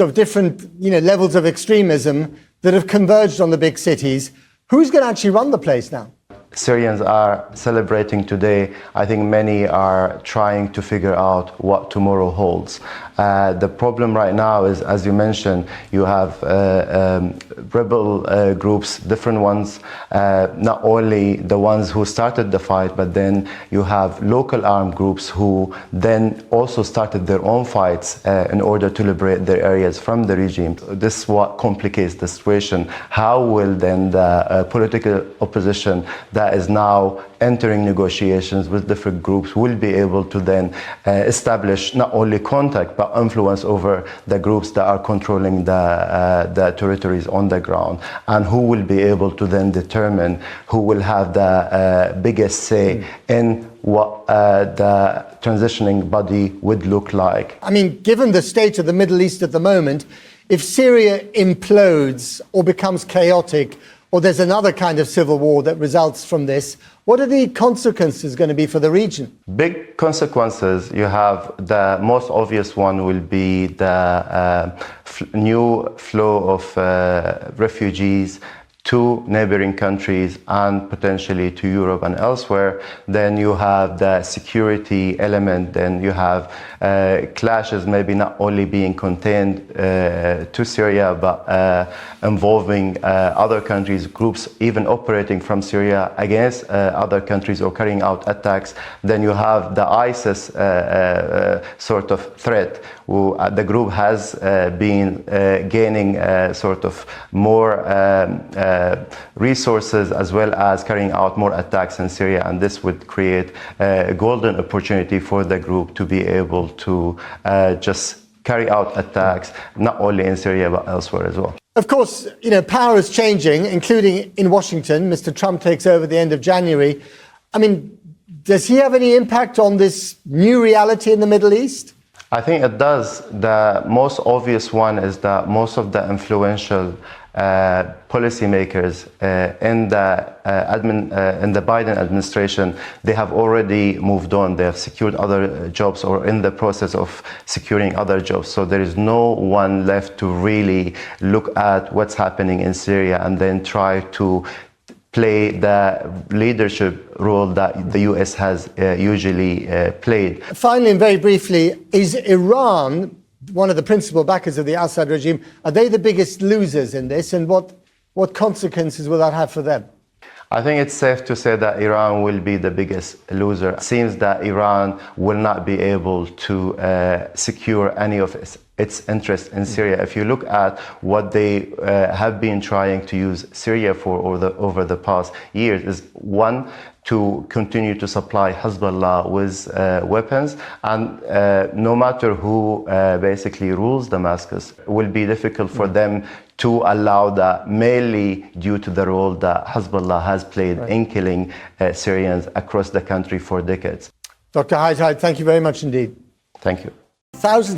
of different, levels of extremism that have converged on the big cities. Who's going to actually run the place now? Syrians are celebrating today. I think many are trying to figure out what tomorrow holds. The problem right now is, as you mentioned, you have rebel groups, different ones, not only the ones who started the fight, but then you have local armed groups who then also started their own fights in order to liberate their areas from the regime. This is what complicates the situation. How will then the political opposition that is now entering negotiations with different groups will be able to then establish not only contact but influence over the groups that are controlling the territories on the ground, and who will be able to then determine who will have the biggest say in what the transitioning body would look like. I mean, given the state of the Middle East at the moment, if Syria implodes or becomes chaotic, or there's another kind of civil war that results from this, what are the consequences going to be for the region? Big consequences. You have the most obvious one will be the new flow of refugees to neighboring countries and potentially to Europe and elsewhere. Then you have the security element. Then you have clashes maybe not only being contained to Syria, but involving other countries, groups even operating from Syria against other countries or carrying out attacks. Then you have the ISIS sort of threat. The group has been gaining sort of more resources, as well as carrying out more attacks in Syria, and this would create a golden opportunity for the group to be able to just carry out attacks not only in Syria but elsewhere as well. Of course, power is changing, including in Washington. Mr. Trump takes over at the end of January. I mean, does he have any impact on this new reality in the Middle East? I think it does. The most obvious one is that most of the influential policymakers in the Biden administration, they have already moved on. They have secured other jobs or in the process of securing other jobs. So there is no one left to really look at what's happening in Syria and then try to play the leadership role that the US has usually played. Finally, and very briefly, is Iran one of the principal backers of the Assad regime? Are they the biggest losers in this, and what consequences will that have for them? I think it's safe to say that Iran will be the biggest loser. It seems that Iran will not be able to secure any of its interests in Syria. If you look at what they have been trying to use Syria for over the past years, is one, to continue to supply Hezbollah with weapons, and no matter who basically rules Damascus, it will be difficult for them to allow that, mainly due to the role that Hezbollah has played in killing Syrians across the country for decades. Dr. Haidai, thank you very much indeed. Thank you. Thousands